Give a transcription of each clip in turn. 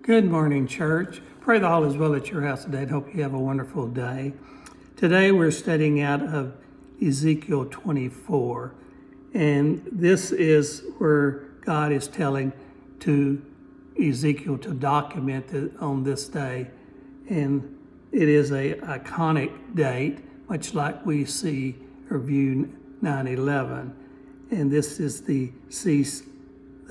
Good morning, church. Pray that all is well at your house today and hope you have a wonderful day. Today we're studying out of Ezekiel 24, and this is where God is telling to Ezekiel to document it on this day, and it is a iconic date, much like we see or view 9/11, and this is the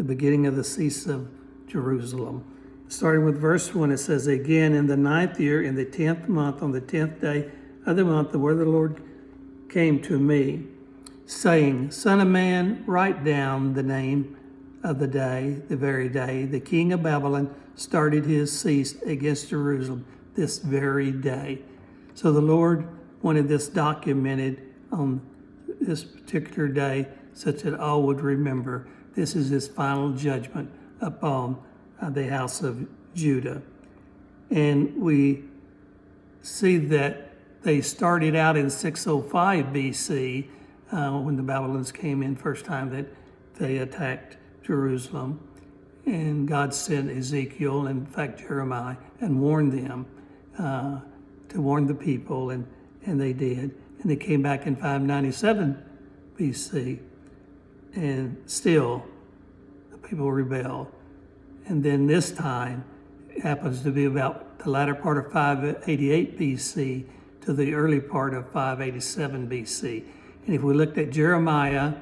beginning of the cease of Jerusalem. Starting with verse 1, it says, "Again, in the 9th year, in the 10th month, on the 10th day of the month, the word of the Lord came to me, saying, Son of man, write down the name of the day, the very day the king of Babylon started his siege against Jerusalem, this very day." So the Lord wanted this documented on this particular day, such that all would remember this is his final judgment upon the house of Judah. And we see that they started out in 605 BC when the Babylonians came in first time that they attacked Jerusalem. And God sent Ezekiel, and in fact Jeremiah, and warned them to warn the people, and they did. And they came back in 597 BC, and still the people rebelled. And then this time it happens to be about the latter part of 588 BC to the early part of 587 BC. And if we looked at Jeremiah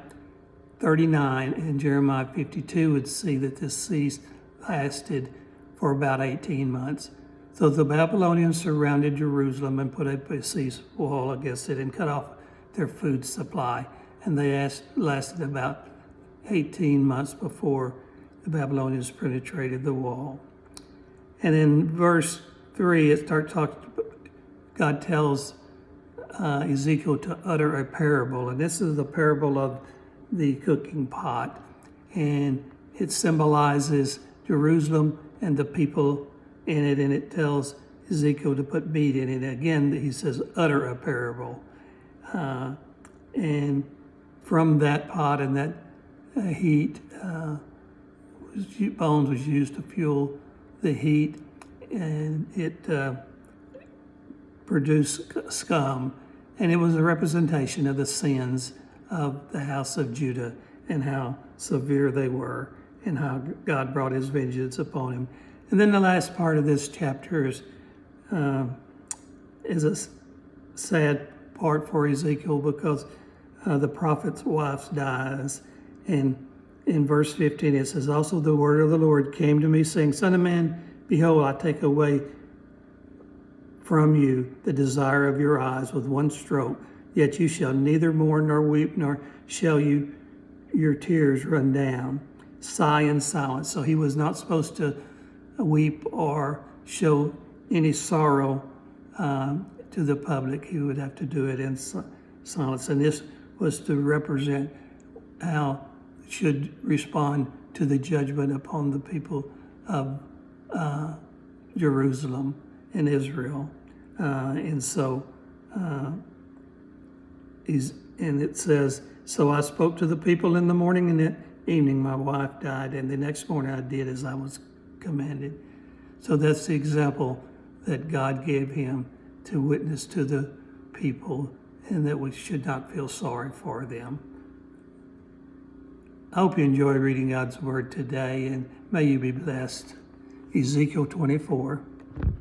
39 and Jeremiah 52, we'd see that this siege lasted for about 18 months. So the Babylonians surrounded Jerusalem and put up a siege wall against it and cut off their food supply. And they lasted about 18 months before the Babylonians penetrated the wall. And in verse 3, it starts talking. God tells Ezekiel to utter a parable, and this is the parable of the cooking pot, and it symbolizes Jerusalem and the people in it, and it tells Ezekiel to put meat in it. Again, he says, utter a parable. And from that pot and that heat, bones was used to fuel the heat, and it produced scum, and it was a representation of the sins of the house of Judah and how severe they were and how God brought his vengeance upon him. And then the last part of this chapter is a sad part for Ezekiel, because the prophet's wife dies. And in verse 15, it says, "Also the word of the Lord came to me, saying, Son of man, behold, I take away from you the desire of your eyes with one stroke. Yet you shall neither mourn nor weep, nor shall your tears run down. Sigh in silence." So he was not supposed to weep or show any sorrow to the public. He would have to do it in silence. And this was to represent how should respond to the judgment upon the people of Jerusalem and Israel. And it says, "So I spoke to the people in the morning, and at evening my wife died, and the next morning I did as I was commanded." So that's the example that God gave him to witness to the people, and that we should not feel sorry for them. I hope you enjoy reading God's Word today, and may you be blessed. Ezekiel 24.